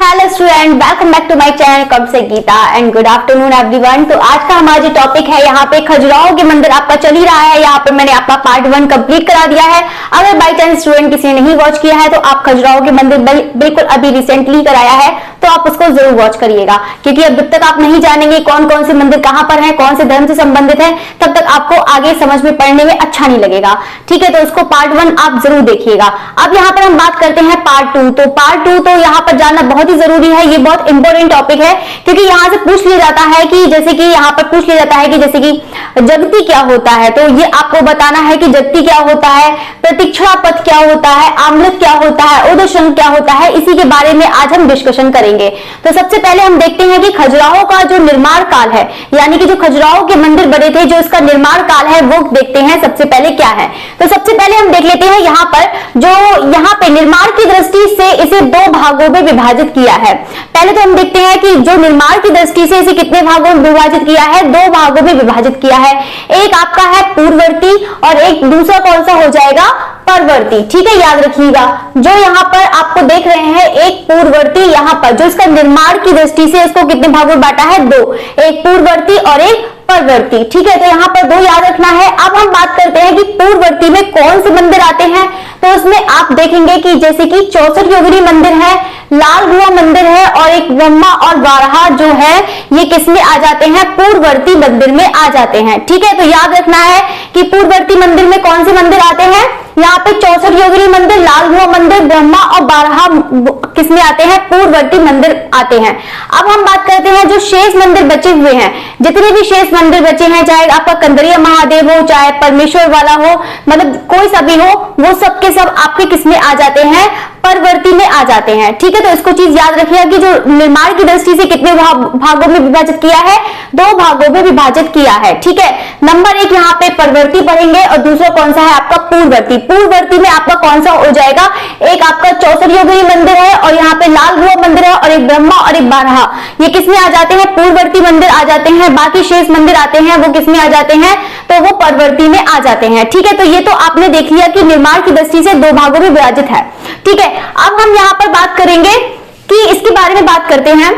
Hello student, welcome back to my channel कब से Geeta and good afternoon everyone. तो आज का हमारा जो टॉपिक है यहाँ पे खजुराहो के मंदिर आपका चल ही रहा है। यहाँ पे मैंने आपका पार्ट 1 कंप्लीट करा दिया है। अगर बाई चांस स्टूडेंट किसी ने नहीं वॉच किया है तो आप खजुराहो के मंदिर बिल्कुल अभी रिसेंटली कराया है तो आप उसको जरूर वॉच करिएगा, क्योंकि अब जब तक आप नहीं जानेंगे कौन कौन से मंदिर कहाँ पर है, कौन से धर्म से संबंधित है, तब तक आपको आगे समझ में पढ़ने में अच्छा नहीं लगेगा। ठीक है, तो उसको पार्ट 1 आप जरूर देखिएगा। अब यहाँ पर हम बात करते हैं पार्ट 2। तो पार्ट 2 तो यहाँ पर जानना बहुत ही जरूरी है। ये बहुत इंपॉर्टेंट टॉपिक है, क्योंकि यहाँ से पूछ लिया जाता है कि जैसे कि यहाँ पर पूछ लिया जाता है कि जैसे कि जगती क्या होता है, तो ये आपको बताना है कि जगती क्या होता है, प्रतीक्षणा पथ क्या होता है, आमृत क्या होता है, उदशंग क्या होता है, इसी के बारे में आज हम डिस्कशन करेंगे। तो सबसे पहले हम देखते हैं कि खजुराहो का जो निर्माण काल है, यानी कि जो खजुराहो के मंदिर बने थे, जो इसका निर्माण काल है वो देखते हैं सबसे पहले क्या है। तो सबसे पहले हम देख लेते हैं यहाँ पर जो यहाँ पे निर्माण की दृष्टि से इसे 2 भागों में विभाजित किया है। पहले तो हम देखते हैं कि जो निर्माण की दृष्टि से इसे कितने भागों में विभाजित किया है, 2 भागों में विभाजित किया है। एक आपका है पूर्ववर्ती और एक दूसरा कौन सा हो जाएगा, परवर्ती। ठीक है, याद रखिएगा। जो यहाँ पर आपको देख रहे हैं एक पूर्ववर्ती, यहाँ पर जो इसका निर्माण की दृष्टि से इसको कितने भागों में बांटा है, 2, एक पूर्ववर्ती और एक परवर्ती। ठीक है, तो यहाँ पर 2 याद रखना है। अब हम बात करते हैं कि पूर्ववर्ती में कौन से मंदिर आते हैं। तो उसमें आप देखेंगे कि जैसे कि 64 योगिनी मंदिर है, लाल गुहा मंदिर है और एक ब्रह्मा और बारहा जो है ये किसमें आ जाते हैं, पूर्ववर्ती मंदिर में आ जाते हैं। ठीक है, तो याद रखना है कि पूर्ववर्ती मंदिर में कौन से मंदिर आते हैं, यहाँ पे 64 योगिनी मंदिर, लाल गुहा मंदिर, ब्रह्मा और बारहा किसमें आते हैं, पूर्ववर्ती मंदिर आते हैं। अब हम बात करते हैं जो शेष मंदिर बचे हुए हैं, जितने भी शेष मंदिर बचे हैं, चाहे आपका कंदरिया महादेव हो, चाहे परमेश्वर वाला हो, मतलब कोई सा भी हो, वो सब के सब आपके किसमें आ जाते हैं, परवर्ती में आ जाते हैं। ठीक है, तो इसको चीज याद रखिएगा कि जो निर्माण की दृष्टि से कितने भागों में विभाजित किया है, 2 भागों में विभाजित किया है। ठीक है, नंबर 1 यहाँ पे परवर्ती पढ़ेंगे और दूसरा कौन सा है आपका पूर्ववर्ती। पूर्ववर्ती में आपका कौन सा हो जाएगा, एक आपका 64 योगिनी मंदिर है और यहाँ पे लाल गुहा मंदिर है और एक ब्रह्मा और एक बारहा, ये किसमें आ जाते हैं, पूर्ववर्ती मंदिर आ जाते हैं। बाकी शेष मंदिर आते हैं वो किसमें आ जाते हैं, तो वो परवर्ती में आ जाते हैं। ठीक है, तो ये तो आपने देख लिया कि निर्माण की दृष्टि से 2 भागों में विभाजित है। ठीक है, अब हम यहाँ पर बात करेंगे कि इसके बारे में बात करते हैं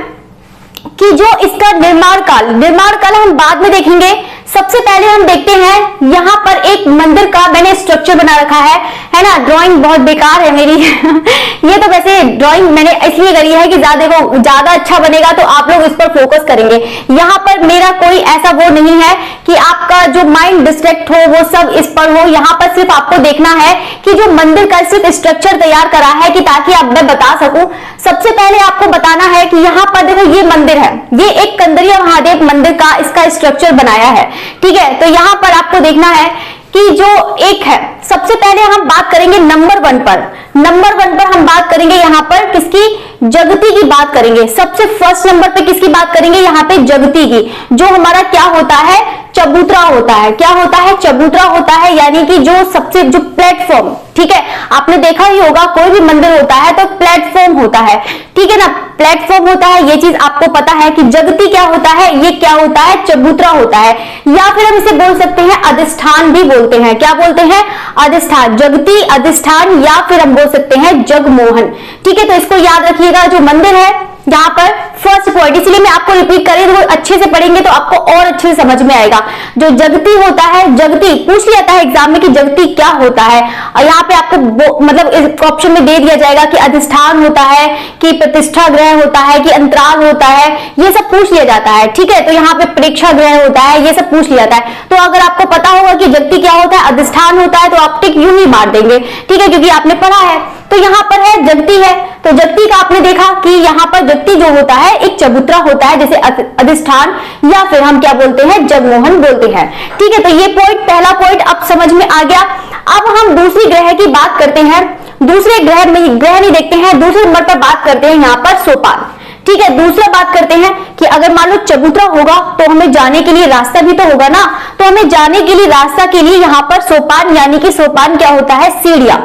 कि जो इसका निर्माण काल हम बाद में देखेंगे। सबसे पहले हम देखते हैं यहाँ पर एक मंदिर का मैंने स्ट्रक्चर बना रखा है ना। ड्राइंग बहुत बेकार है मेरी ये तो वैसे ड्राइंग मैंने इसलिए करी है कि ज्यादा अच्छा बनेगा तो आप लोग इस पर फोकस करेंगे। यहाँ पर मेरा कोई ऐसा वो नहीं है कि आपका जो माइंड डिस्ट्रैक्ट हो वो सब इस पर हो। यहाँ पर सिर्फ आपको देखना है कि जो मंदिर का सिर्फ स्ट्रक्चर तैयार करा है कि ताकि आप मैं बता सकूं। सबसे पहले आपको बताना है कि यहाँ पर देखो ये मंदिर है, ये एक कंदरिया महादेव मंदिर का इसका स्ट्रक्चर बनाया है। ठीक है, तो यहाँ पर आपको देखना है कि जो एक है, सबसे पहले हम बात करेंगे नंबर 1 पर। नंबर 1 पर हम बात करेंगे यहाँ पर किसकी, जगती की बात करेंगे। सबसे फर्स्ट नंबर पे किसकी बात करेंगे, यहाँ पे जगती की। जो हमारा क्या होता है, चबूतरा होता है। क्या होता है, चबूतरा होता है, यानी कि जो सबसे जो प्लेटफॉर्म, ठीक है, आपने देखा ही होगा कोई भी मंदिर होता है तो प्लेटफॉर्म होता है। ठीक है ना, प्लेटफॉर्म होता है, ये चीज आपको पता है कि जगती क्या होता है, ये क्या होता है, चबूतरा होता है, या फिर हम इसे बोल सकते हैं अधिष्ठान भी बोलते हैं। क्या बोलते हैं, अधिष्ठान, जगती, अधिष्ठान, या फिर हम बोल सकते हैं जगमोहन। ठीक है, तो इसको याद रखिएगा। जो मंदिर है यहाँ पर फर्स्ट पॉइंट, इसलिए मैं आपको रिपीट कर रही हूँ, अच्छे से पढ़ेंगे तो आपको और अच्छे से समझ में आएगा। जो जगती होता है, जगती पूछ लिया था एग्जाम में कि जगती क्या होता है, और यहाँ पे आपको मतलब इस ऑप्शन में दे दिया जाएगा कि अधिष्ठान होता है, कि प्रतिष्ठा ग्रह होता है, कि अंतराल होता है, ये सब पूछ लिया जाता है। ठीक है, तो यहाँ पे प्रेक्षा ग्रह होता है, ये सब पूछ लिया जाता है। तो अगर आपको पता होगा कि जगती क्या होता है, अधिष्ठान होता है, तो आप टिक यूं ही मार देंगे। ठीक है, क्योंकि आपने पढ़ा है। तो यहाँ पर है जगती है, तो जगती का आपने देखा कि यहाँ पर जगती जो होता है एक चबूतरा होता है, जैसे अधिष्ठान, या फिर हम क्या बोलते हैं, जगमोहन बोलते हैं। ठीक है, तो ये पॉइंट, पहला पॉइंट अब समझ में आ गया। अब हम दूसरी ग्रह की बात करते हैं। दूसरे ग्रह नहीं देखते हैं, दूसरे नंबर पर बात करते हैं यहाँ पर सोपान। ठीक है, दूसरा बात करते हैं कि अगर मान लो चबूतरा होगा तो हमें जाने के लिए रास्ता भी तो होगा ना, तो हमें जाने के लिए रास्ता के लिए यहाँ पर सोपान, यानी कि सोपान क्या होता है, सीढ़ियां।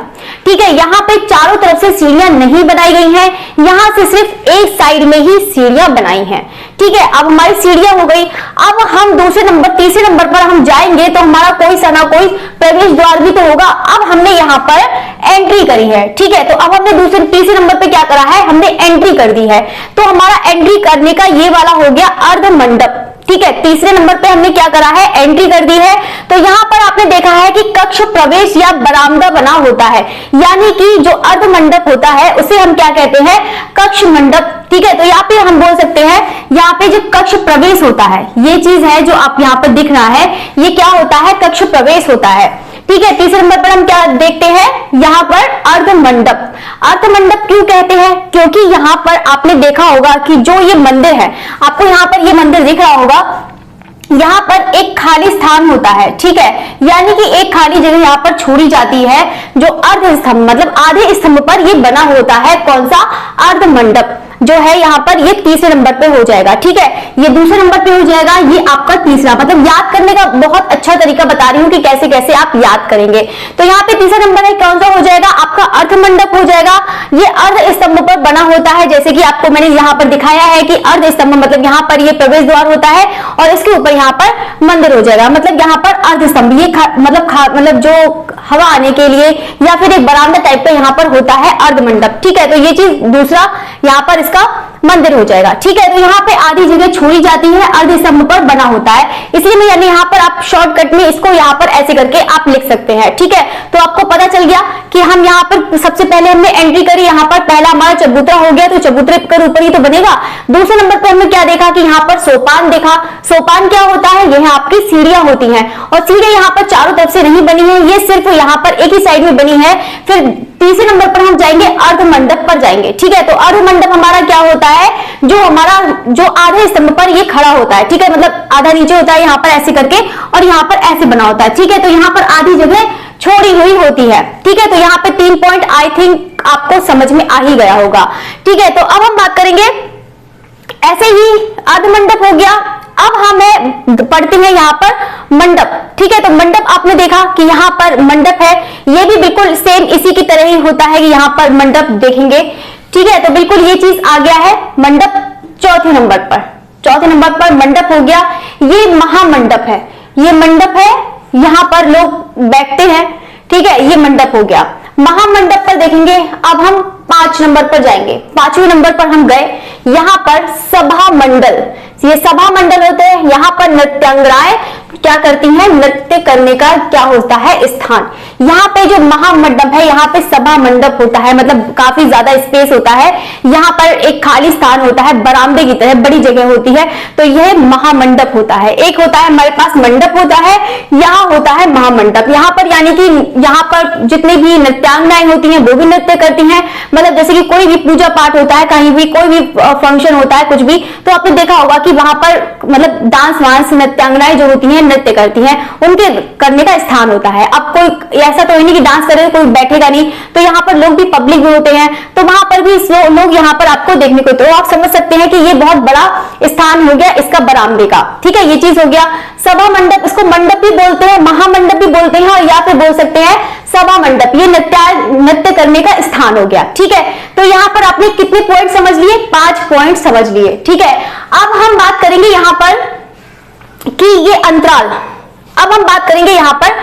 ठीक है, यहाँ पे चारों तरफ से सीढ़ियां नहीं बनाई गई हैं, यहाँ से सिर्फ एक साइड में ही सीढ़ियां बनाई हैं। ठीक है, अब हमारी सीढ़ियां हो गई। अब हम तीसरे नंबर पर हम जाएंगे तो हमारा कोई सा ना कोई प्रवेश द्वार भी तो होगा। अब हमने यहाँ पर एंट्री करी है। ठीक है, तो अब हमने तीसरे नंबर पे क्या करा है, हमने एंट्री कर दी है। तो हमारा एंट्री करने का ये वाला हो गया अर्ध मंडप। ठीक है, तीसरे नंबर पे हमने क्या करा है, एंट्री कर दी है। तो यहाँ पर आपने देखा है कि कक्ष प्रवेश या बरामदा बना होता है, यानी कि जो अर्ध मंडप होता है उसे हम क्या कहते हैं, कक्ष मंडप। ठीक है, तो यहाँ पे हम बोल सकते हैं, यहाँ पे जो कक्ष प्रवेश होता है, ये चीज है जो आप यहाँ पर दिख रहा है, ये क्या होता है, कक्ष प्रवेश होता है। ठीक है, तीसरे नंबर पर हम क्या देखते हैं, यहाँ पर अर्ध मंडप। अर्ध मंडप क्यों कहते हैं, क्योंकि यहाँ पर आपने देखा होगा कि जो ये मंदिर है, आपको यहाँ पर ये मंदिर दिख रहा होगा, यहाँ पर एक खाली स्थान होता है। ठीक है, यानी कि एक खाली जगह यहाँ पर छोड़ी जाती है, जो अर्ध स्तंभ मतलब आधे स्तंभ पर ये बना होता है। कौन सा, अर्ध मंडप जो है यहाँ पर, ये तीसरे नंबर पे हो जाएगा। ठीक है, ये दूसरे नंबर पे हो जाएगा, ये आपका तीसरा, मतलब याद करने का बहुत अच्छा तरीका बता रही हूँ कि कैसे कैसे आप याद करेंगे। तो यहाँ पे तीसरा नंबर है, कौन सा हो जाएगा, आपका अर्ध मंडप हो जाएगा। ये अर्ध स्तंभ पर बना होता है, जैसे कि आपको मैंने यहाँ पर दिखाया है कि अर्ध स्तंभ मतलब यहाँ पर ये प्रवेश द्वार होता है और इसके ऊपर यहाँ पर मंदिर हो जाएगा। मतलब यहाँ पर अर्ध स्तंभ, ये मतलब जो हवा आने के लिए या फिर एक बरामदा टाइप का यहाँ पर होता है अर्ध मंडप। ठीक है, तो ये चीज दूसरा यहाँ पर इसका मंदिर हो जाएगा। ठीक है, तो यहाँ पे आधी जगह छोड़ी जाती है, अर्ध स्तंभ पर बना होता है, इसलिए मैं यानी यहाँ पर आप शॉर्टकट में इसको यहाँ पर ऐसे करके आप लिख सकते हैं। ठीक है, तो आपको पता चल गया कि हम यहाँ पर सबसे पहले हमने एंट्री करी, यहाँ पर पहला हमारा चबूतरा हो गया, तो चबूतरे के ऊपर ही तो बनेगा। दूसरे नंबर पर हमने क्या देखा कि यहाँ पर सोपान देखा। सोपान क्या होता है, यह आपकी सीढ़ियां होती हैं और सीढ़ियां यहाँ पर चारों तरफ से नहीं बनी है, ये सिर्फ यहाँ पर एक ही साइड में बनी है। फिर तीसरे नंबर पर हम जाएंगे, अर्ध मंडप पर जाएंगे। ठीक है, तो अर्ध मंडप हमारा क्या होता है, जो आधे स्तंभ पर ये खड़ा होता है। ठीक है, मतलब आधा नीचे होता है यहाँ पर ऐसे करके और यहाँ पर ऐसे बना होता है। ठीक है, तो यहाँ पर आधी जगह छोड़ी हुई होती है। ठीक है, तो यहाँ पे 3 पॉइंट आई थिंक आपको समझ में आ ही गया होगा। ठीक है, तो अब हम बात करेंगे, ऐसे ही अर्ध मंडप हो गया। अब हमें पढ़ते हैं यहाँ पर मंडप। ठीक है, तो मंडप आपने देखा कि यहाँ पर मंडप है, ये भी बिल्कुल सेम इसी की तरह ही होता है कि यहाँ पर मंडप देखेंगे। ठीक है, तो बिल्कुल ये चीज आ गया है मंडप। चौथे नंबर पर मंडप हो गया, ये महामंडप है, ये मंडप है, यहाँ पर लोग बैठते हैं। ठीक है, ये मंडप हो गया। महामंडप पर देखेंगे, अब हम 5 नंबर पर जाएंगे। 5वें नंबर पर हम गए, यहाँ पर सभा मंडल, ये सभा मंडल होते हैं। यहाँ पर नृत्यांगनाएं क्या करती हैं, नृत्य करने का क्या होता है, स्थान। यहाँ पे जो महामंडप है, यहाँ पे सभा मंडप होता है, मतलब काफी ज्यादा स्पेस होता है, यहाँ पर एक खाली स्थान होता है, बरामदे की तरह बड़ी जगह होती है, तो यह महामंडप होता है। एक होता है हमारे पास मंडप होता है, यहाँ होता है महामंडप। यहाँ पर यानी कि यहाँ पर जितने भी नृत्यांगनाएं होती हैं वो भी नृत्य करती हैं, मतलब जैसे कि कोई भी पूजा पाठ होता है, कहीं भी कोई भी फंक्शन होता है, कुछ भी, तो आपने देखा होगा कि वहां पर मतलब डांस वांस नृत्यांगनाएं जो होती हैं नृत्य करती हैं, उनके करने का स्थान होता है। अब कोई ऐसा तो नहीं कि डांस करे कोई बैठेगा नहीं, तो यहाँ पर लोग भी पब्लिक भी होते हैं, तो वहां पर भी लोग यहाँ पर आपको देखने को, तो आप समझ सकते हैं कि ये बहुत बड़ा स्थान हो गया इसका बरामदे का। ठीक है, ये चीज हो गया। सभा मंडप, इसको मंडप भी बोलते हैं, महामंडप भी बोलते हैं, और या फिर बोल सकते हैं सभा मंडप, ये नृत्य करने का स्थान हो गया। ठीक है, तो यहाँ पर आपने कितने पॉइंट समझ लिए, 5 पॉइंट समझ लिए। ठीक है, अब हम बात करेंगे यहाँ पर कि ये अंतराल, अब हम बात करेंगे यहाँ पर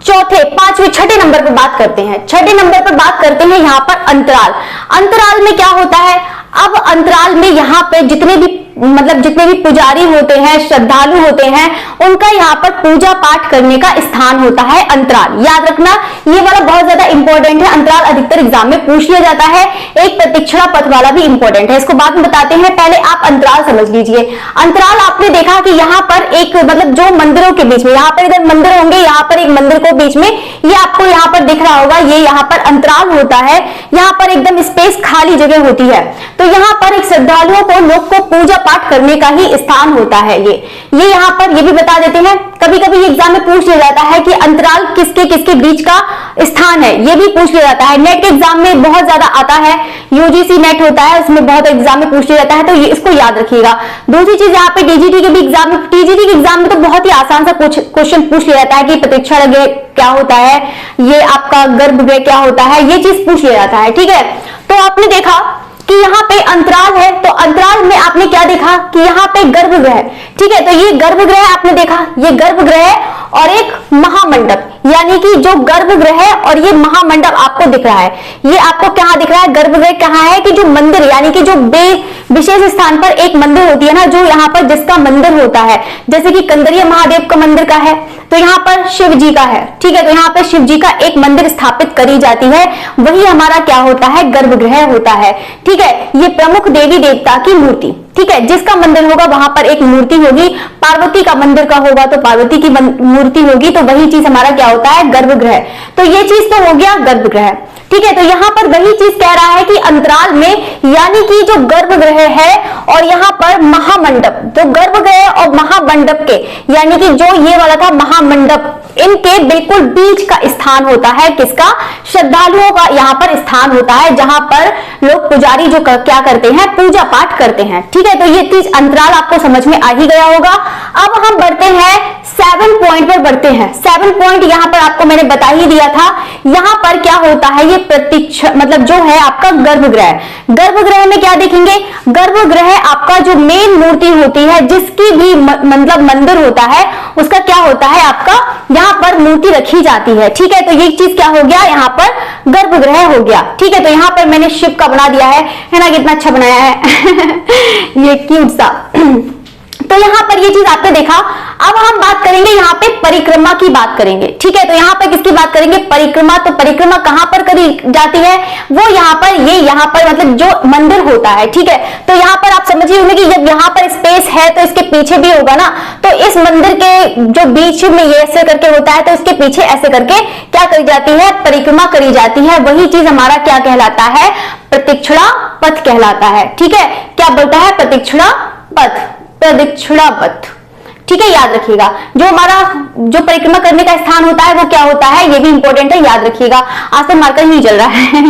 चौथे, 5वें, 6ठे नंबर पर बात करते हैं। 6ठे नंबर पर बात करते हैं यहाँ पर अंतराल। अंतराल में क्या होता है, अब अंतराल में यहाँ पे जितने भी पुजारी होते हैं, श्रद्धालु होते हैं, उनका यहाँ पर पूजा पाठ करने का स्थान होता है अंतराल। याद रखना, ये वाला बहुत ज्यादा इंपॉर्टेंट है, अंतराल अधिकतर एग्जाम में पूछ लिया जाता है। एक प्रतीक्षणा पथ वाला भी इंपॉर्टेंट है, इसको बाद में बताते हैं, पहले आप अंतराल समझ लीजिए। अंतराल आपने देखा कि यहाँ पर एक मतलब जो मंदिरों के बीच में, यहाँ पर इधर मंदिर होंगे, यहाँ पर एक मंदिर को बीच में, ये आपको यहाँ पर दिख रहा होगा, ये यहाँ पर अंतराल होता है। यहाँ पर एकदम स्पेस खाली जगह होती है, तो यहाँ पर एक श्रद्धालुओं को, लोग को पूजा पाठ करने का ही स्थान होता है। ये यहाँ पर ये भी बता देते हैं कभी कभी एग्जाम में पूछ लिया जाता है कि अंतराल किसके किसके बीच का स्थान है, ये भी पूछ लिया जाता है। नेट के एग्जाम में बहुत ज्यादा आता है, यूजीसी नेट होता है उसमें बहुत एग्जाम में पूछ लिया जाता है, तो ये इसको याद रखिएगा। दूसरी चीज यहाँ पे टीजीटी के भी एग्जाम में, टीजीटी के एग्जाम में तो बहुत ही आसान सा क्वेश्चन पूछ लिया जाता है कि प्रतीक्षा ग्रह क्या होता है, ये आपका गर्भगृह क्या होता है, ये चीज पूछ लिया जाता है। ठीक है, तो आपने देखा कि यहाँ पे अंतराल है, तो अंतराल में आपने क्या देखा कि यहाँ पे गर्भगृह, ठीक है, तो ये गर्भगृह आपने देखा, ये गर्भगृह और एक महामंडप, यानी कि जो गर्भगृह है और ये महामंडप आपको दिख रहा है, ये आपको कहाँ दिख रहा है, गर्भगृह कहाँ है कि जो मंदिर, यानी कि जो विशेष स्थान पर एक मंदिर होती है ना, जो यहाँ पर जिसका मंदिर होता है, जैसे कि कंदरिया महादेव का मंदिर का है, तो यहाँ पर शिव जी का है। ठीक है, तो यहाँ पर शिव जी का एक मंदिर स्थापित करी जाती है, वही हमारा क्या होता है, गर्भगृह होता है। ठीक है, ये प्रमुख देवी देवता की मूर्ति, ठीक है, जिसका मंदिर होगा वहां पर एक मूर्ति होगी, पार्वती का मंदिर का होगा तो पार्वती की मूर्ति होगी, तो वही चीज हमारा क्या होता है, गर्भगृह। तो ये चीज तो हो गया गर्भगृह। ठीक है, तो यहाँ पर वही चीज कह रहा है कि अंतराल में, यानी कि जो गर्भगृह है और यहाँ पर महामंडप, तो गर्भगृह और महामंडप के, यानी कि जो ये वाला था महामंडप, इनके बिल्कुल बीच का स्थान होता है किसका, श्रद्धालुओं का यहाँ पर स्थान होता है, जहां पर लोग पुजारी जो क्या करते हैं, पूजा पाठ करते हैं। ठीक है, तो ये चीज अंतराल आपको समझ में आ ही गया होगा। अब हम बढ़ते हैं 7 पॉइंट पर बढ़ते हैं। 7 पॉइंट यहाँ पर आपको मैंने बता ही दिया था। यहाँ पर क्या होता है, ये प्रतीक्षा मतलब जो है आपका गर्भगृह, गर्भगृह में क्या देखेंगे, गर्भगृह आपका जो मेन मूर्ति होती है, जिसकी भी मतलब मंदिर होता है, उसका क्या होता है, आपका यहाँ पर मूर्ति रखी जाती है। ठीक है, तो ये चीज क्या हो गया, यहाँ पर गर्भगृह हो गया। ठीक है, तो यहाँ पर मैंने शिव का बना दिया है ना, कितना अच्छा बनाया है ये क्यूट सा तो यहाँ पर ये चीज आपने देखा। अब हम बात करेंगे यहाँ पे परिक्रमा की बात करेंगे। ठीक है, तो यहाँ पर किसकी बात करेंगे, परिक्रमा। तो परिक्रमा कहाँ पर करी जाती है, वो यहाँ पर, ये यहाँ पर मतलब जो मंदिर होता है। ठीक है, तो यहाँ पर आप समझिए होंगे कि जब यहाँ पर स्पेस है तो इसके पीछे भी होगा ना, तो इस मंदिर के जो बीच में ये ऐसे करके होता है, तो इसके पीछे ऐसे करके क्या करी जाती है, परिक्रमा करी जाती है। वही चीज हमारा क्या कहलाता है, प्रदक्षिणा पथ कहलाता है। ठीक है, क्या बोलता है, प्रदक्षिणा पथ, प्रदक्षिणा पथ। ठीक है, याद रखिएगा। जो हमारा जो परिक्रमा करने का स्थान होता है वो क्या होता है, ये भी इंपॉर्टेंट है, याद रखिएगा। आज तो मार्कर ही चल रहा है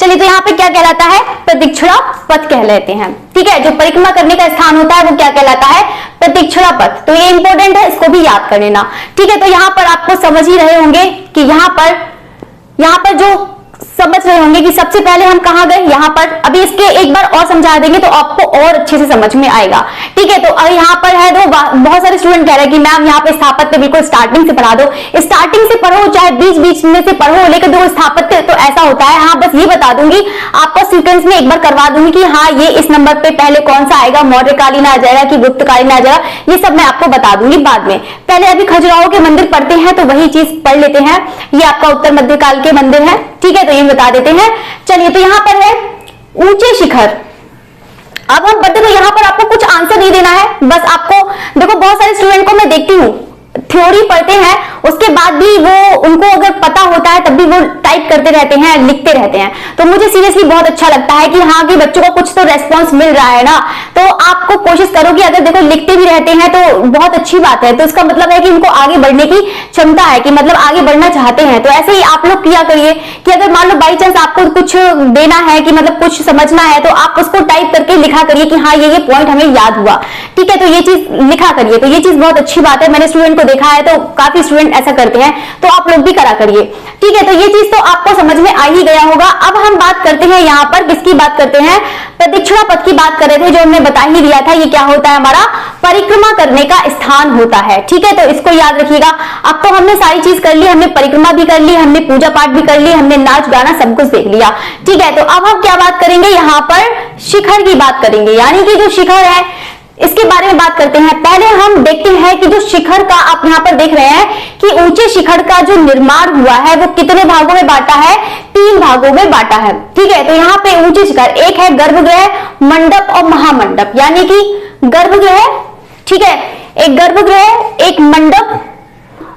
चलिए, तो यहाँ पे क्या कहलाता है, प्रदक्षिणा पथ कह लेते हैं। ठीक है, जो परिक्रमा करने का स्थान होता है वो क्या कहलाता है, प्रदक्षिणा पथ। तो ये इंपॉर्टेंट है, इसको भी याद कर लेना। ठीक है, तो यहाँ पर आपको समझ ही रहे होंगे कि यहाँ पर जो समझ रहे होंगे कि सबसे पहले हम कहां गए, यहाँ पर। अभी इसके एक बार और समझा देंगे तो आपको और अच्छे से समझ में आएगा। ठीक है, तो यहाँ पर है, तो बहुत सारे स्टूडेंट कह रहे हैं कि मैम यहाँ पे स्थापत्य बिल्कुल स्टार्टिंग से पढ़ा दो। स्टार्टिंग से पढ़ो, चाहे बीच बीच में से पढ़ो, लेकिन देखो स्थापत्य तो ऐसा होता है। हाँ, बस ये बता दूंगी आपको, सीक्वेंस में एक बार करवा दूंगी कि हाँ ये इस नंबर पे पहले कौन सा आएगा, मौर्यकालीन आ जाएगा कि गुप्तकालीन आ जाएगा, ये सब मैं आपको बता दूंगी बाद में। पहले अभी खजुराहो के मंदिर पढ़ते हैं, तो वही चीज पढ़ लेते हैं। ये आपका उत्तर मध्यकाल के मंदिर है। ठीक है, तो ये बता देते हैं। चलिए, तो यहाँ पर है ऊंचे शिखर। अब हम बढ़ते, तो यहाँ पर आपको कुछ आंसर नहीं देना है, बस आपको देखो, बहुत सारे स्टूडेंट को मैं देखती हूँ थ्योरी पढ़ते हैं, उसके बाद भी वो उनको अगर पता होता है तब भी वो टाइप करते रहते हैं, लिखते रहते हैं। तो मुझे सीरियसली बहुत अच्छा लगता है कि हाँ, कि बच्चों को कुछ तो रेस्पॉन्स मिल रहा है ना। तो आपको कोशिश करो कि अगर देखो लिखते भी रहते हैं तो बहुत अच्छी बात है, तो इसका मतलब है कि उनको आगे बढ़ने की क्षमता है, कि मतलब आगे बढ़ना चाहते हैं। तो ऐसे ही आप लोग किया करिए कि अगर मान लो बाई चांस आपको कुछ देना है, कि मतलब कुछ समझना है, तो आप उसको टाइप करके लिखा करिए कि हाँ ये पॉइंट हमें याद हुआ। ठीक है, तो ये चीज लिखा करिए, तो ये चीज बहुत अच्छी बात है। मैंने स्टूडेंट को देखा है, तो काफी स्टूडेंट ऐसा करते हैं, तो आप लोग भी करा करिए। ठीक है, तो ये चीज तो आपको समझ में आ ही गया होगा। अब हम बात करते हैं यहाँ पर किसकी बात करते हैं, प्रदक्षिणा पथ की बात कर रहे थे, जो हमने बता ही दिया था। ये क्या होता है, हमारा परिक्रमा करने का स्थान होता है। ठीक है, तो इसको याद रखिएगा। अब तो हमने सारी चीज कर ली, हमने परिक्रमा भी कर ली, हमने पूजा पाठ भी कर ली, हमने नाच गाना सब कुछ देख लिया। ठीक है, तो अब हम क्या बात करेंगे, यहाँ पर शिखर की बात करेंगे, यानी कि जो शिखर है इसके बारे में बात करते हैं। पहले हम देखते हैं कि जो शिखर का आप यहाँ पर देख रहे हैं कि ऊंचे शिखर का जो निर्माण हुआ है वो कितने भागों में बांटा है, 3 भागों में बांटा है। ठीक है, तो यहाँ पे ऊंचे शिखर, एक है गर्भगृह, मंडप और महामंडप, यानी कि गर्भगृह, ठीक है, एक गर्भगृह, एक मंडप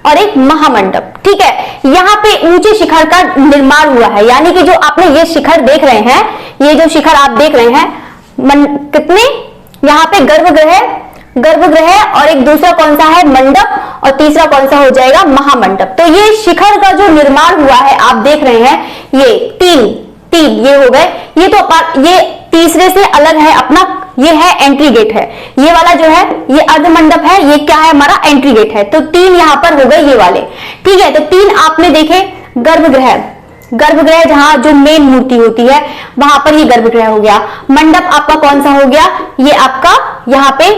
और एक महामंडप। ठीक है, यहाँ पे ऊंचे शिखर का निर्माण हुआ है, यानी कि जो आपने ये शिखर देख रहे हैं, ये जो शिखर आप देख रहे हैं, कितने यहाँ पे गर्भगृह, गर्भगृह, और एक दूसरा कौन सा है, मंडप, और तीसरा कौन सा हो जाएगा, महामंडप। तो ये शिखर का जो निर्माण हुआ है आप देख रहे हैं, ये तीन ये हो गए। ये तो ये तीसरे से अलग है अपना, ये है एंट्री गेट है, ये वाला जो है ये अर्धमंडप है, ये क्या है हमारा एंट्री गेट है। तो तीन यहां पर हो गए ये वाले, ठीक है। तो तीन आपने देखे, गर्भगृह जहां जो मेन मूर्ति होती है वहां पर ये गर्भगृह हो गया। मंडप आपका कौन सा हो गया, ये आपका यहाँ पे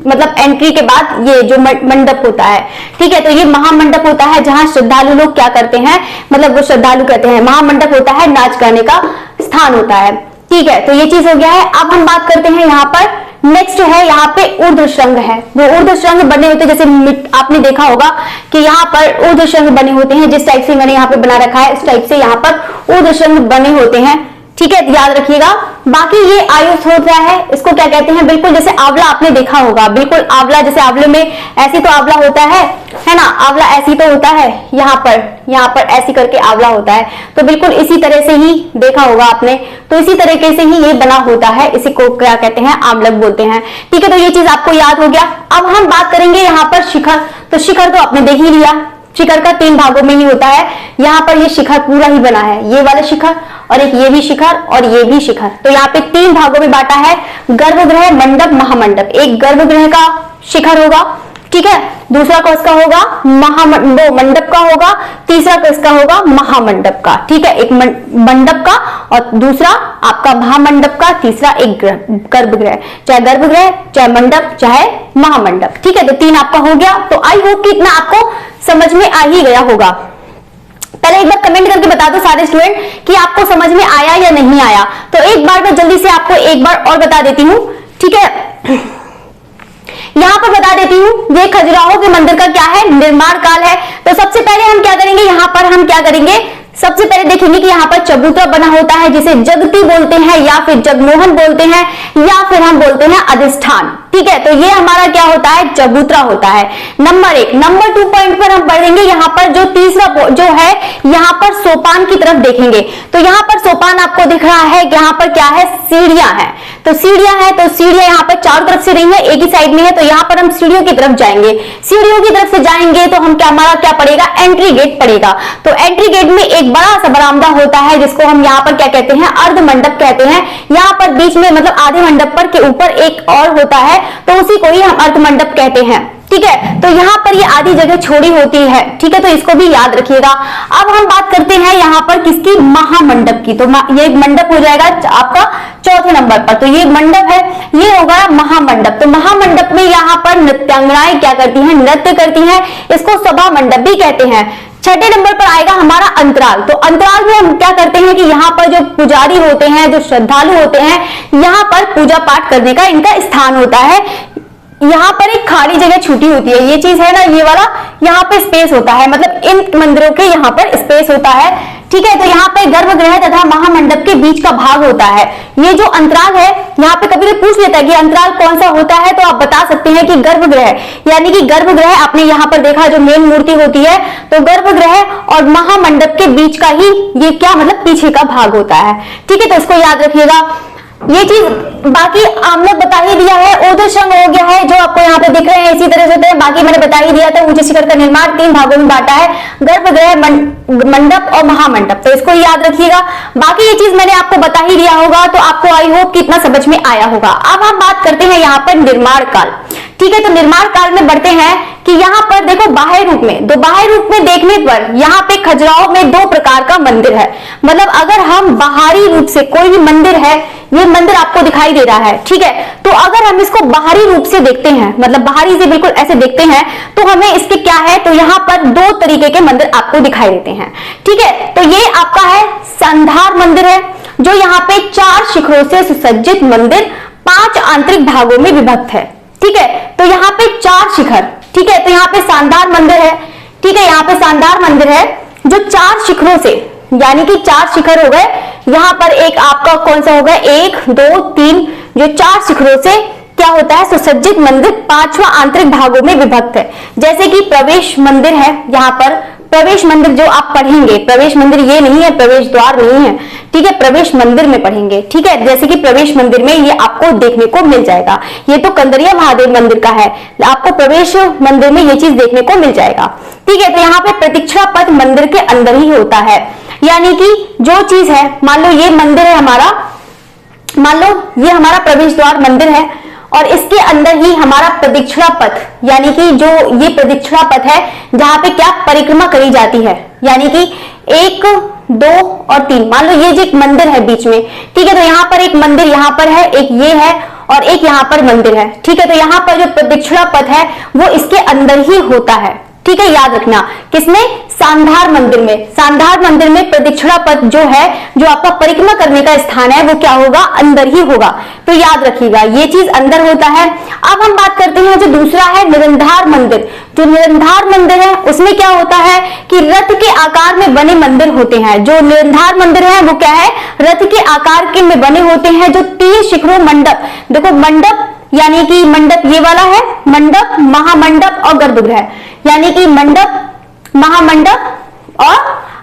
मतलब एंट्री के बाद ये जो मंडप होता है, ठीक है। तो ये महामंडप होता है जहां श्रद्धालु लोग क्या करते हैं, मतलब वो श्रद्धालु कहते हैं, महामंडप होता है नाच गाने का स्थान होता है, ठीक है। तो ये चीज हो गया है। अब हम बात करते हैं यहाँ पर नेक्स्ट है, यहाँ पे ऊर्ध्व श्रृंग है। वो ऊर्ध्व श्रृंग बने होते हैं, जैसे आपने देखा होगा कि यहाँ पर ऊर्ध्व श्रृंग बने होते हैं, जिस टाइप से मैंने यहाँ पे बना रखा है इस टाइप से यहाँ पर ऊर्ध्व श्रृंग बने होते हैं, ठीक है, याद रखिएगा। बाकी ये आयुर्श्रोत्र है, इसको क्या कहते हैं, बिल्कुल जैसे आंवला आपने देखा होगा, बिल्कुल आंवला जैसे आंवले में ऐसी तो आंवला होता है ना, आंवला ऐसी तो होता है, यहाँ पर ऐसी करके आंवला होता है, तो बिल्कुल इसी तरह से ही देखा होगा आपने। तो इसी तरीके से ही ये बना होता है, इसी को क्या कहते हैं, आमलक बोलते हैं, ठीक है। तो ये चीज आपको याद हो गया। अब हम बात करेंगे यहाँ पर शिखर। तो शिखर तो आपने देख ही लिया, शिखर का 3 भागों में ही होता है। यहाँ पर ये शिखर पूरा ही बना है, ये वाला शिखर और एक ये भी शिखर और ये भी शिखर। तो यहाँ पे 3 भागों में बांटा है, गर्भगृह, मंडप, महामंडप। एक गर्भगृह का शिखर होगा, ठीक है, दूसरा किसका होगा, मंडप का होगा, तीसरा किसका होगा, महामंडप का, ठीक है। एक मंडप का और दूसरा आपका महामंडप का, तीसरा एक गर्भगृह, चाहे गर्भगृह चाहे मंडप चाहे महामंडप, ठीक है। तो 3 आपका हो गया। तो आई होप कि इतना आपको समझ में आ ही गया होगा। पहले एक बार कमेंट करके बता दो सारे स्टूडेंट कि आपको समझ में आया या नहीं आया। तो एक बार मैं जल्दी से आपको एक बार और बता देती हूँ, ठीक है। यहाँ पर बता देती हूँ, ये खजुराहो के मंदिर का क्या है, निर्माण काल है। तो सबसे पहले हम क्या करेंगे, यहाँ पर हम क्या करेंगे, सबसे पहले देखेंगे कि यहाँ पर चबूतरा बना होता है, जिसे जगती बोलते हैं या फिर जगमोहन बोलते हैं या फिर हम बोलते हैं अधिष्ठान, ठीक है। तो ये हमारा क्या होता है, चबूतरा होता है, नंबर 1। नंबर 2 पॉइंट पर हम पढ़ेंगे, यहाँ पर जो तीसरा जो है, यहाँ पर सोपान की तरफ देखेंगे। तो यहाँ पर सोपान आपको दिख रहा है, यहाँ पर क्या है, सीढ़ियां हैं। तो सीढ़ियां हैं, तो सीढ़ियां यहाँ पर चारों तरफ से नहीं है, एक ही साइड में है। तो यहाँ पर हम सीढ़ियों की तरफ जाएंगे, सीढ़ियों की तरफ से जाएंगे तो हम क्या, हमारा क्या पड़ेगा, एंट्री गेट पड़ेगा। तो एंट्री गेट में एक बड़ा सा बरामदा होता है, जिसको हम यहाँ पर क्या कहते हैं, अर्ध मंडप कहते हैं। यहाँ पर बीच में मतलब आधे मंडप पर के ऊपर एक और होता है, तो उसी को ही हम अर्ध मंडप कहते हैं, ठीक है। तो यहाँ पर ये आधी जगह छोड़ी होती है, ठीक है, तो इसको भी याद रखिएगा। अब हम बात करते हैं यहाँ पर किसकी, महामंडप की। तो ये मंडप हो जाएगा आपका चौथे नंबर पर। तो ये मंडप है, ये होगा महामंडप। तो महामंडप में यहाँ पर नृत्यांगनाएं क्या करती हैं, नृत्य करती हैं, इसको सभा मंडप भी कहते हैं। छठे नंबर पर आएगा हमारा अंतराल। तो अंतराल में हम क्या करते हैं कि यहाँ पर जो पुजारी होते हैं, जो श्रद्धालु होते हैं, यहाँ पर पूजा पाठ करने का इनका स्थान होता है। यहाँ पर एक खाली जगह छूटी होती है, ये चीज है ना, ये वाला यहाँ पे स्पेस होता है, मतलब इन मंदिरों के यहाँ पर स्पेस होता है, ठीक है। तो यहाँ पे गर्भगृह तथा महामंडप के बीच का भाग होता है। ये जो अंतराल है, यहाँ पे कभी कोई पूछ लेता है कि अंतराल कौन सा होता है, तो आप बता सकते हैं कि गर्भगृह, यानी कि गर्भगृह आपने यहाँ पर देखा जो मेन मूर्ति होती है, तो गर्भगृह और महामंडप के बीच का ही ये क्या मतलब पीछे का भाग होता है, ठीक है। तो इसको याद रखिएगा। ये चीज बाकी हमने बता ही दिया है, ऊर्ध्व श्रृंग हो गया है जो आपको यहाँ पे दिख रहे हैं, इसी तरह से होते हैं। बाकी मैंने बता ही दिया था, ऊंचे शिखर का निर्माण 3 भागों में बांटा है, गर्भगृह, मंडप और महामंडप। तो इसको याद रखिएगा। बाकी ये चीज मैंने आपको बता ही दिया होगा, तो आपको आई होप कि इतना समझ में आया होगा। अब हम बात करते हैं यहाँ पर निर्माण काल, ठीक है। तो निर्माण काल में बढ़ते हैं कि यहाँ पर देखो बाह्य रूप में, तो बाह्य रूप में देखने पर यहाँ पे खजुराहो में 2 प्रकार का मंदिर है। मतलब अगर हम बाहरी रूप से कोई भी मंदिर है, ये मंदिर आपको दिखाई दे रहा है, ठीक है। तो अगर हम इसको बाहरी रूप से देखते हैं, मतलब बाहरी से बिल्कुल ऐसे देखते हैं, तो हमें इसके क्या है, तो यहाँ पर 2 तरीके के मंदिर आपको दिखाई देते हैं, ठीक है। तो ये आपका है संधार मंदिर है, जो यहाँ पे 4 शिखरों से सुसज्जित मंदिर 5 आंतरिक भागों में विभक्त है, ठीक है। तो यहाँ पे 4 शिखर, ठीक है। तो यहाँ पे शानदार मंदिर है, ठीक है, यहाँ पे शानदार मंदिर है जो 4 शिखरों से, यानी कि 4 शिखर हो गए। यहाँ पर एक आपका कौन सा हो गया, 1 2 3, जो 4 शिखरों से क्या होता है, सुसज्जित मंदिर 5वां आंतरिक भागों में विभक्त है। जैसे कि प्रवेश मंदिर है, यहाँ पर प्रवेश मंदिर जो आप पढ़ेंगे, प्रवेश मंदिर ये नहीं है, प्रवेश द्वार नहीं है, ठीक है, प्रवेश मंदिर में पढ़ेंगे, ठीक है। जैसे कि प्रवेश मंदिर में ये आपको देखने को मिल जाएगा। ये तो कंदरिया महादेव मंदिर का है, आपको प्रवेश मंदिर में ये चीज देखने को मिल जाएगा, ठीक है। तो यहाँ पे प्रतीक्षा पथ मंदिर के अंदर ही होता है, यानी कि जो चीज है, मान लो ये मंदिर है हमारा, मान लो ये हमारा प्रवेश द्वार मंदिर है और इसके अंदर ही हमारा प्रदक्षिणा पथ, यानी कि जो ये प्रदक्षिणा पथ है जहां पे क्या परिक्रमा करी जाती है, यानी कि 1, 2 और 3, मान लो ये जो एक मंदिर है बीच में, ठीक है। तो यहाँ पर एक मंदिर यहाँ पर है, एक ये है और एक यहाँ पर मंदिर है, ठीक है। तो यहाँ पर जो प्रदक्षिणा पथ है वो इसके अंदर ही होता है, ठीक है, याद रखना। किसमें? सांधार मंदिर में। सांधार मंदिर में प्रदक्षिणा पथ जो है, जो आपका परिक्रमा करने का स्थान है, वो क्या होगा? अंदर ही होगा। तो याद रखिएगा ये चीज अंदर होता है। अब हम बात करते हैं जो दूसरा है निरंधार मंदिर। जो निरंधार मंदिर है उसमें क्या होता है कि रथ के आकार में बने मंदिर होते हैं। जो निरंधार मंदिर है वो क्या है? रथ के आकार के में बने होते हैं, जो 3 शिखरों मंडप, देखो मंडप यानी कि मंडप ये वाला है, मंडप, महामंडप और गर्भगृह, यानी कि मंडप, महामंडप और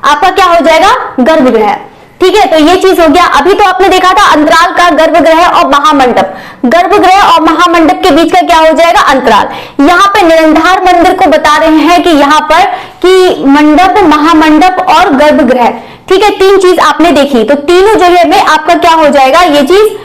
आपका क्या हो जाएगा? गर्भगृह, ठीक है। तो ये चीज हो गया। अभी तो आपने देखा था अंतराल का गर्भगृह और महामंडप, गर्भगृह और महामंडप के बीच का क्या हो जाएगा? अंतराल। यहाँ पे निरंधार मंदिर को बता रहे हैं कि यहाँ पर कि मंडप, महामंडप और गर्भगृह, ठीक है, 3 चीज आपने देखी। तो तीनों जगह में आपका क्या हो जाएगा? ये चीज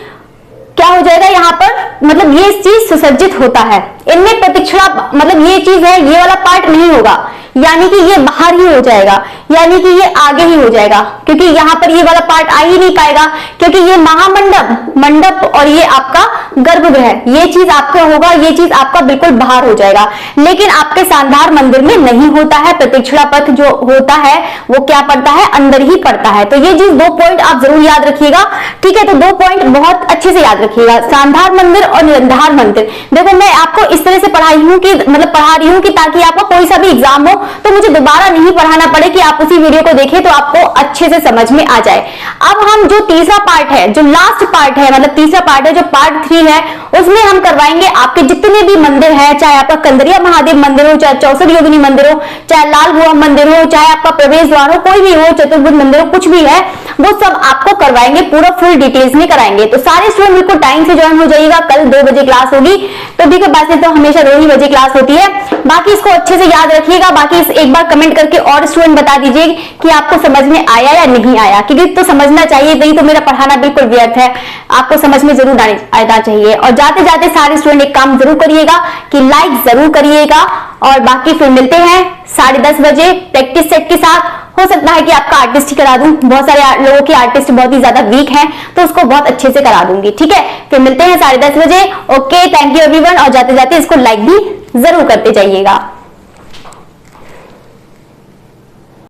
क्या हो जाएगा यहाँ पर? मतलब ये चीज सुसज्जित होता है। इनमें प्रतीक्षणा, मतलब ये चीज है, ये वाला पार्ट नहीं होगा, यानी कि ये बाहर ही हो जाएगा, यानी कि ये आगे ही हो जाएगा, क्योंकि यहाँ पर ये वाला पार्ट आ ही नहीं पाएगा, क्योंकि ये महामंडप, मंडप और ये आपका गर्भगृह, ये चीज आपका होगा, ये चीज आपका बिल्कुल बाहर हो जाएगा। लेकिन आपके सांधार मंदिर में नहीं होता है। प्रतीक्षणा पथ जो होता है वो क्या पड़ता है? अंदर ही पड़ता है। तो ये चीज 2 पॉइंट आप जरूर याद रखिएगा, ठीक है। तो 2 पॉइंट बहुत अच्छे से याद रखिएगा, सांधार मंदिर और निरंधार मंदिर। देखो मैं आपको इस तरह से पढ़ाई हूँ कि मतलब पढ़ा रही हूँ कि ताकि आपका कोई सा भी एग्जाम हो तो मुझे दोबारा नहीं पढ़ाना पड़े, कि आप उसी वीडियो को देखें तो आपको अच्छे से समझ में आ जाए। अब हम जो तीसरा पार्ट है, जो लास्ट पार्ट है, मतलब तीसरा पार्ट है जो पार्ट 3 है, उसमें हम करवाएंगे आपके जितने भी मंदिर है, चाहे आपका कंदरिया महादेव मंदिर हो, चाहे 64 योगिनी मंदिर हो, चाहे लाल बुआ मंदिर हो, चाहे आपका प्रवेश द्वार हो, कोई भी हो, चतुर्भुज मंदिर हो, कुछ भी है, वो सब आपको करवाएंगे, पूरा फुल डिटेल्स में कराएंगे। तो सारे स्टूडेंट बिल्कुल टाइम से ज्वाइन हो जाइएगा। कल 2 बजे क्लास होगी, तो ठीक है, वैसे तो हमेशा 2 ही बजे क्लास होती है। बाकी इसको अच्छे से याद रखिएगा। बाकी एक बार कमेंट करके और स्टूडेंट बता दीजिए कि आपको समझ में आया या नहीं आया, क्योंकि तो समझना चाहिए, नहीं तो मेरा पढ़ाना बिल्कुल व्यर्थ है। आपको समझ में जरूर आना चाहिए। और जाते जाते सारे स्टूडेंट एक काम जरूर करिएगा कि लाइक जरूर करिएगा। और बाकी फिर मिलते हैं 10:30 बजे प्रैक्टिस सेट के साथ। हो सकता है कि आपका आर्टिस्ट ही करा दूं, बहुत सारे लोगों के आर्टिस्ट बहुत ही ज्यादा वीक हैं, तो उसको बहुत अच्छे से करा दूंगी, ठीक है। फिर मिलते हैं 10:30 बजे। Okay, thank you everyone. और जाते जाते इसको लाइक भी जरूर करते जाइएगा।